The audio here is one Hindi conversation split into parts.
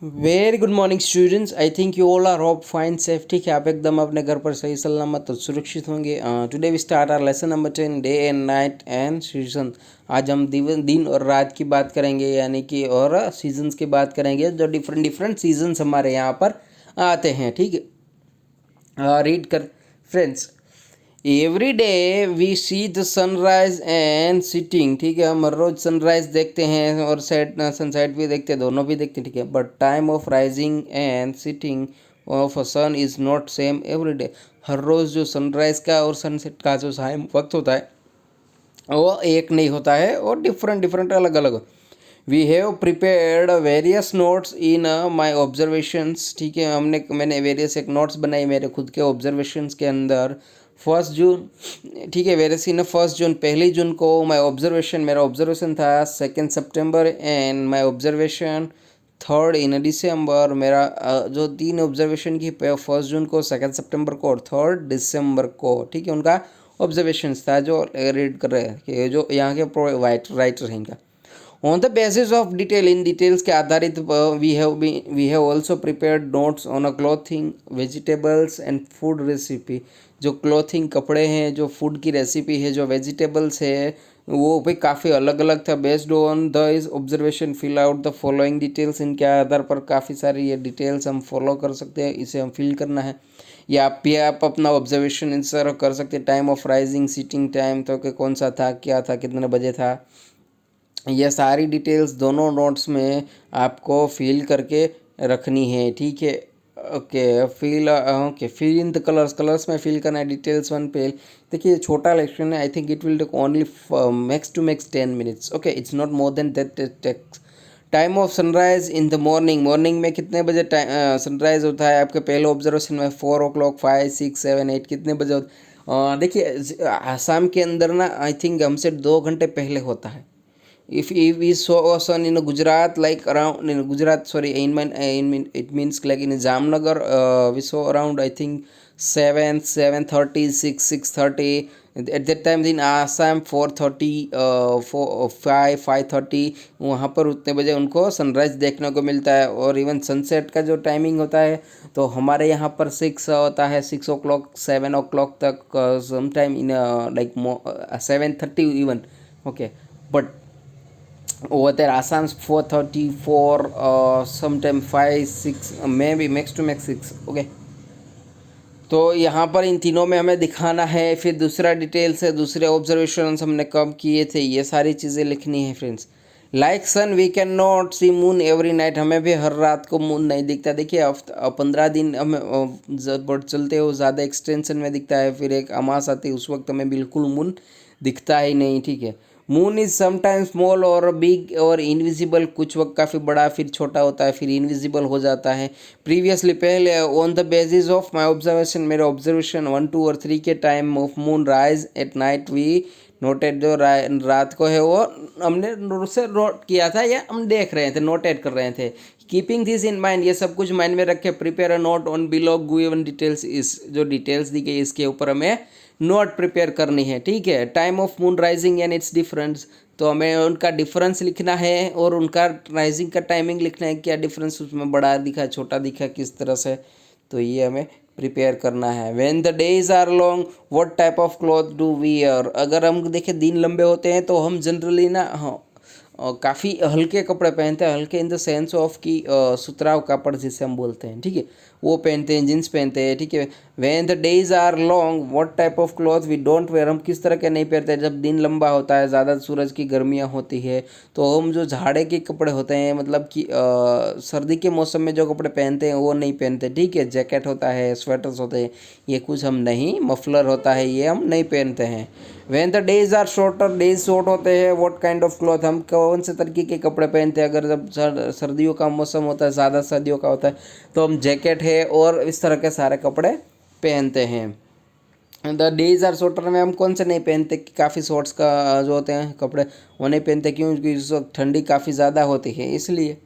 Very good morning students. I think you all are hope fine safe. ठीक है, आप एकदम अपने घर पर सही सलामत और सुरक्षित होंगे। Today we start our lesson number 10 day and night and season. आज हम दिन और रात की बात करेंगे, यानी कि और सीजन्स की बात करेंगे, जो डिफरेंट डिफरेंट सीजन्स हमारे यहाँ पर आते हैं। ठीक है, रीड कर friends. Every day we see the sunrise and sitting. ठीक है, हम हर रोज सनराइज देखते हैं और सनसेट भी देखते हैं, दोनों भी देखते हैं। ठीक है, but time of rising and sitting of a sun is not same every day. हर रोज जो सनराइज का और सनसेट का जो टाइम वक्त होता है वो एक नहीं होता है और डिफरेंट डिफरेंट अलग अलग। We have prepared various notes in my observations. ठीक है, मैंने वेरियस एक नोट्स बनाई मेरे खुद के ऑब्जर्वेशंस के अंदर। 1 जून, ठीक है, वेरियस इन 1 जून, 1 जून को मेरा ऑब्जर्वेशन था। 2 सितंबर एंड माई ऑब्जर्वेशन 3 इन दिसंबर। मेरा जो 3 ऑब्जर्वेशन की 1 जून को, 2 सितंबर को और 3 दिसंबर को, ठीक है, उनका ऑब्जर्वेशंस था जो रीड कर रहे हैं कि जो यहाँ के राइटर हैं इनका। On the basis of detail, in details के आधारित we have also prepared notes on a clothing, vegetables and food recipe. जो क्लॉथिंग कपड़े हैं, जो फूड की रेसिपी है, जो वेजिटेबल्स है, वो भी काफ़ी अलग अलग था। बेस्ड ऑन द इस observation fill out the following details. इनके आधार पर काफ़ी सारी ये डिटेल्स हम फॉलो कर सकते हैं, इसे हम फिल करना है। या आप अपना ऑब्जर्वेशन इंसर कर सकते हैं। Time of rising, sitting time, तो कि कौन सा था, क्या था, कितने बजे था, ये सारी डिटेल्स दोनों नोट्स में आपको फिल करके रखनी है। ठीक है, फिल इन द कलर्स में फिल करना है डिटेल्स 1 पे। देखिए, छोटा लेक्चर है, I think it will take only max to max 10 minutes. Okay, it's not more than that takes. Time of sunrise in the morning. Morning में कितने बजे सनराइज होता है आपके पहले ऑब्जर्वेशन में? 4 o'clock, 5, 6, 7, 8, कितने बजे होता? देखिए, आसाम के अंदर ना आई थिंक हमसे 2 घंटे पहले होता है। If we saw a sun in Gujarat, like around in Gujarat, sorry, it means like in Jamnagar, we saw around I think 7:30, 6:30. At that time in Assam 4:30, 5:30, वहाँ पर उतने बजे उनको सनराइज देखने को मिलता है। और इवन सनसेट का जो टाइमिंग होता है तो हमारे यहाँ पर 6 होता है, 6 o'clock, 7 o'clock तक, sometime in like 7:30 even. Okay, but over there Assam's 4:34, sometime 5, 6, maybe max to max 6। Okay, तो यहाँ पर इन तीनों में हमें दिखाना है। फिर दूसरा डिटेल्स है, दूसरे ऑब्जर्वेशंस हमने कब किए थे, ये सारी चीज़ें लिखनी है friends. Like sun we can not see moon every night. हमें भी हर रात को मून नहीं दिखता। देखिए, 15 दिन हमें जब चलते हो ज़्यादा एक्सटेंशन में दिखता है, फिर एक अमास आती है, उस वक्त हमें बिल्कुल मून दिखता ही नहीं। ठीक है, मून इज समटाइम्स स्मॉल और बिग और इनविजिबल। कुछ वक्त काफ़ी बड़ा, फिर छोटा होता है, फिर इनविजिबल हो जाता है। प्रीवियसली, पहले, on the basis of my observation, मेरे ऑब्जर्वेशन 1, 2 और 3 के time of moon rise at night, we noted. जो रात को है वो हमने से नोट किया था, या हम देख रहे थे, नोटेट कर रहे थे। कीपिंग दिस इन माइंड, ये सब कुछ माइंड में रखे, prepare a note on below given details. इस जो डिटेल्स दी गई इसके ऊपर हमें नोट प्रिपेयर करनी है। ठीक है, time of moon rising and it's difference, तो हमें उनका डिफरेंस लिखना है और उनका राइजिंग का टाइमिंग लिखना है, क्या डिफरेंस उसमें बड़ा दिखा, छोटा दिखा, किस तरह से, तो ये हमें प्रिपेयर करना है। When the days are long, what type of cloth do wear. अगर हम देखें दिन लंबे होते हैं तो हम जनरली ना, हाँ, काफ़ी हल्के कपड़े पहनते हैं। हल्के इन द सेंस ऑफ कि सुतराव कापड़ जिसे हम बोलते हैं, ठीक है, वो पहनते हैं, जींस पहनते हैं। ठीक है, when the days are long, what type of cloth we don't wear. हम किस तरह के नहीं पहनते? जब दिन लंबा होता है, ज़्यादा सूरज की गर्मियाँ होती है, तो हम जो झाड़े के कपड़े होते हैं, मतलब कि सर्दी के मौसम में जो कपड़े पहनते हैं वो नहीं पहनते। ठीक है, जैकेट होता है, स्वेटर्स होते हैं, ये कुछ हम नहीं, मफलर होता है, ये हम नहीं पहनते हैं। When the days are shorter, days short होते हैं, व्हाट काइंड ऑफ क्लॉथ, हम कौन से तरीके के कपड़े पहनते हैं? अगर जब सर्दियों का मौसम होता है, ज़्यादा सर्दियों का होता है, तो हम जैकेट है और इस तरह के सारे कपड़े पहनते हैं। द डेज आर शॉर्टर में हम कौन से नहीं पहनते? काफ़ी शॉर्ट्स का जो होते हैं कपड़े वो नहीं पहनते, क्योंकि इस वक्त ठंडी काफ़ी ज़्यादा होती है, इसलिए।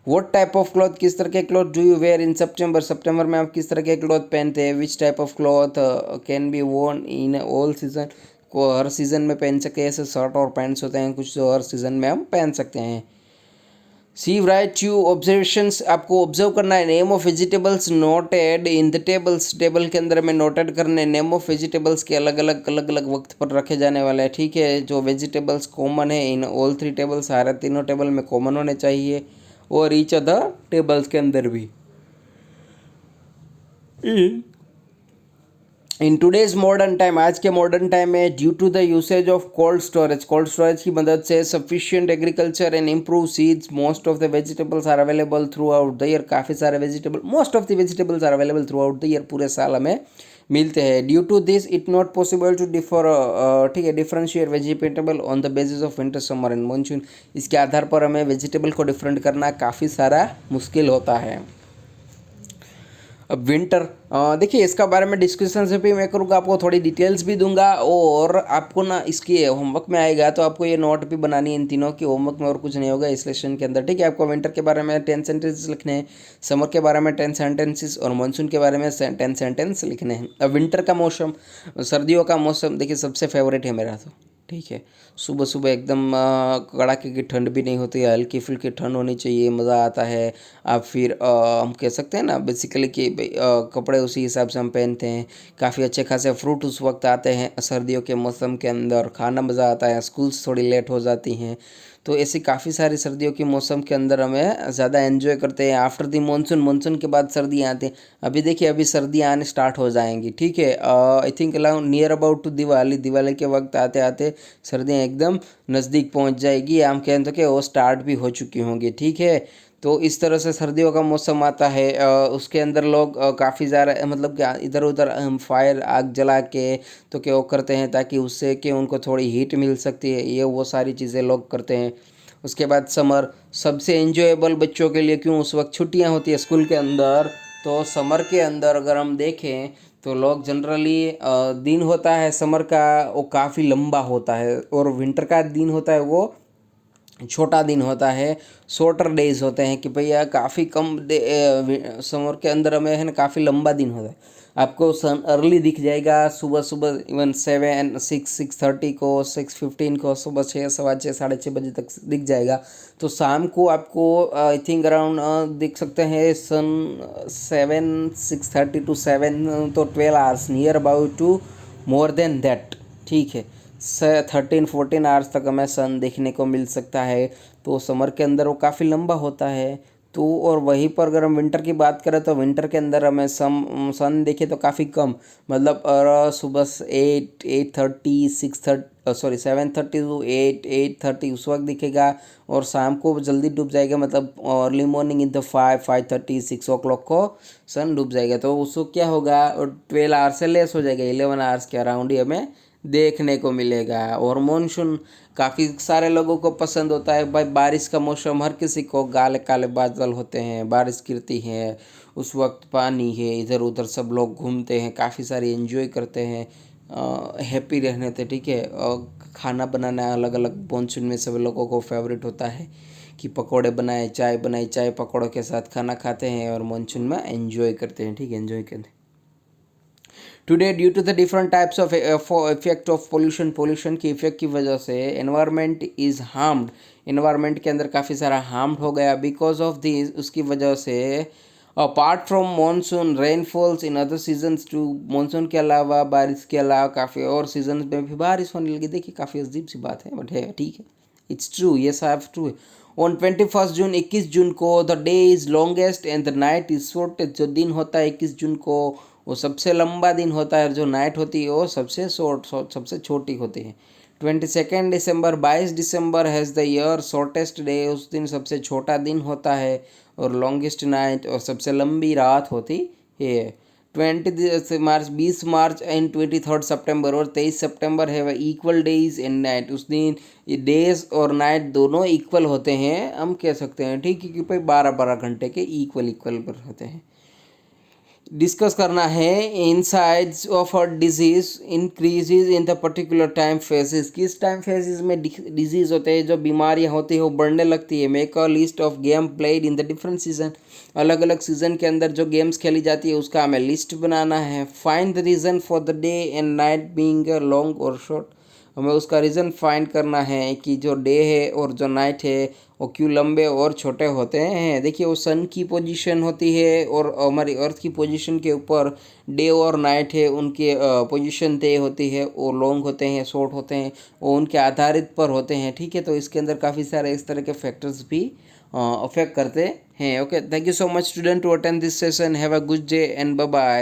व्हाट टाइप ऑफ क्लॉथ, किस तरह के क्लॉथ डू यू वेयर इन सितंबर, सितंबर में आप किस तरह के क्लॉथ पहनते हैं? Which type of cloth can be worn in all season, को हर सीज़न में पहन सकते हैं। ऐसे शर्ट और पैंट्स होते हैं कुछ जो हर सीज़न में हम पहन सकते हैं। सी राइट यू ऑब्जर्वेशंस, आपको ऑब्जर्व करना है। Name of vegetables noted in the tables, table के अंदर में नोटेड करने नेम ऑफ वेजिटेबल्स के अलग अलग वक्त पर रखे जाने वाले हैं, ठीक है। जो वेजिटेबल्स कॉमन है इन ऑल थ्री टेबल्स, सारे तीनों टेबल में कॉमन होने चाहिए, और ईच अदर टेबल्स के अंदर भी। इन टूडेज मॉडर्न टाइम, आज के मॉडर्न टाइम में, due to the usage of cold storage की मदद से sufficient agriculture and improve seeds, most of the vegetables are available throughout the year. काफ़ी सारे vegetable, most of the vegetables are available throughout the year, पूरे साल हमें मिलते हैं। Due to this it not possible to differ, ठीक है, differentiate vegetable on the basis of winter summer and monsoon. इसके आधार पर हमें वेजिटेबल को डिफरेंट करना काफ़ी सारा मुश्किल होता है। अब विंटर, देखिए इसका बारे में डिस्कशन से भी मैं करूँगा, आपको थोड़ी डिटेल्स भी दूंगा, और आपको ना इसकी होमवर्क में आएगा तो आपको ये नोट भी बनानी है इन तीनों की, होमवर्क में और कुछ नहीं होगा इस लेसन के अंदर, ठीक है। आपको विंटर के बारे में 10 सेंटेंसेस लिखने हैं, समर के बारे में 10 सेंटेंसेस, और मानसून के बारे में 10 सेंटेंस लिखने हैं। अब विंटर का मौसम, सर्दियों का मौसम, देखिए सबसे फेवरेट है मेरा तो, ठीक है। सुबह सुबह एकदम कड़ाके की ठंड भी नहीं होती है, हल्की फुल्की ठंड होनी चाहिए, मज़ा आता है। आप फिर हम कह सकते हैं ना बेसिकली कि कपड़े उसी हिसाब से हम पहनते हैं। काफ़ी अच्छे खासे फ्रूट उस वक्त आते हैं सर्दियों के मौसम के अंदर, खाना मज़ा आता है, स्कूल्स थोड़ी लेट हो जाती हैं, तो ऐसी काफ़ी सारी सर्दियों के मौसम के अंदर हमें ज़्यादा एंजॉय करते हैं। आफ्टर दी मानसून, मानसून के बाद सर्दियाँ आती हैं। अभी देखिए अभी सर्दियाँ आने स्टार्ट हो जाएंगी, ठीक है। I think around near about to Diwali, Diwali के वक्त आते आते सर्दियाँ एकदम नज़दीक पहुंच जाएगी, हम कहें तो कि वो स्टार्ट भी हो चुकी होंगी, ठीक है। तो इस तरह से सर्दियों का मौसम आता है, उसके अंदर लोग काफ़ी ज़्यादा मतलब कि इधर उधर फायर आग जला के तो क्या वो करते हैं, ताकि उससे कि उनको थोड़ी हीट मिल सकती है, ये वो सारी चीज़ें लोग करते हैं। उसके बाद समर, सबसे एंजॉयबल बच्चों के लिए, क्यों उस वक्त छुट्टियां होती है स्कूल के अंदर। तो समर के अंदर अगर हम देखें तो लोग जनरली दिन होता है समर का वो काफ़ी लंबा होता है, और विंटर का दिन होता है वो छोटा दिन होता है, शॉर्टर डेज होते हैं, कि भैया काफ़ी कम समर के अंदर हमें है ना काफ़ी लंबा दिन होता है। आपको सन अर्ली दिख जाएगा, सुबह सुबह इवन 6:30 को, 6:15 को, सुबह 6, सवा 6, 6:30 बजे तक दिख जाएगा। तो शाम को आपको आई थिंक अराउंड दिख सकते हैं सन 6:30 to 7, तो 12 hours, near about to more than that, ठीक है। 13-14 आवर्स तक हमें सन देखने को मिल सकता है। तो समर के अंदर वो काफ़ी लंबा होता है। तो और वहीं पर अगर हम विंटर की बात करें तो विंटर के अंदर हमें सन देखे तो काफ़ी कम, मतलब सुबह 8:30, 6:30, सॉरी 7:30 to 8:30 उस वक्त दिखेगा, और शाम को जल्दी डूब जाएगा, मतलब early morning in the 5:30, 6 o'clock को सन डूब जाएगा। तो उसको क्या होगा, और 12 आवर्स से लेस हो जाएगा, 11 आवर्स के अराउंड ही हमें देखने को मिलेगा। और मानसून काफ़ी सारे लोगों को पसंद होता है भाई, बारिश का मौसम हर किसी को, काले काले बादल होते हैं, बारिश गिरती है, उस वक्त पानी है, इधर उधर सब लोग घूमते हैं, काफ़ी सारी एंजॉय करते हैं, हैप्पी रहने थे, ठीक है। और खाना बनाना अलग अलग मानसून में सब लोगों को फेवरेट होता है, कि पकोड़े बनाए, चाय बनाई, चाय पकौड़ों के साथ खाना खाते हैं और मानसून में एंजॉय करते हैं, ठीक है, एंजॉय करते हैं। Today due to the different types of effect of pollution की इफेक्ट की वजह से एनवायरनमेंट इज़ हार्म्ड, एनवायरनमेंट के अंदर काफ़ी सारा हार्म्ड हो गया बिकॉज ऑफ दिस, उसकी वजह से। Apart from monsoon rainfalls in other seasons too, monsoon के अलावा, बारिश के अलावा काफ़ी और सीजन में भी बारिश होने लगी। देखिए काफ़ी अजीब सी बात है, बट है, ठीक है, it's true, yes I have true. On 21 जून, 21 जून को the day is longest and the night is shortest, जो दिन होता है 21 जून को वो सबसे लंबा दिन होता है, और जो नाइट होती है वो सबसे सबसे छोटी होती है। 22 December, 22 December has the year shortest day, उस दिन सबसे छोटा दिन होता है, और लॉन्गेस्ट नाइट, और सबसे लंबी रात होती है। 20 मार्च, 20 मार्च एंड 23 सितंबर, और 23 सितंबर है वह इक्वल डेज एंड नाइट, उस दिन डेज और नाइट दोनों इक्वल होते हैं, हम कह सकते हैं, ठीक है, कि भाई 12-12 घंटे के इक्वल इक्वल पर होते हैं। डिस्कस करना है insides of a disease increases in the particular time phases, किस टाइम फेजेस में डिजीज होते हैं, जो बीमारियां होती है वो बढ़ने लगती है। Make a list of game played in the different season, अलग अलग सीजन के अंदर जो गेम्स खेली जाती है उसका हमें लिस्ट बनाना है। Find the reason for the day and night being long और शॉर्ट, हमें उसका रीज़न फाइंड करना है कि जो डे है और जो नाइट है वो क्यों लंबे और छोटे होते हैं। देखिए वो सन की पोजीशन होती है और हमारी अर्थ की पोजीशन के ऊपर डे और नाइट है, उनके पोजीशन तय होती है। वो लॉन्ग होते हैं, शॉर्ट होते हैं, वो उनके आधारित पर होते हैं। ठीक है, तो इसके अंदर काफ़ी सारे इस तरह के फैक्टर्स भी अफेक्ट करते हैं। Okay, thank you so much student to attend this session. Have a good day and bye bye.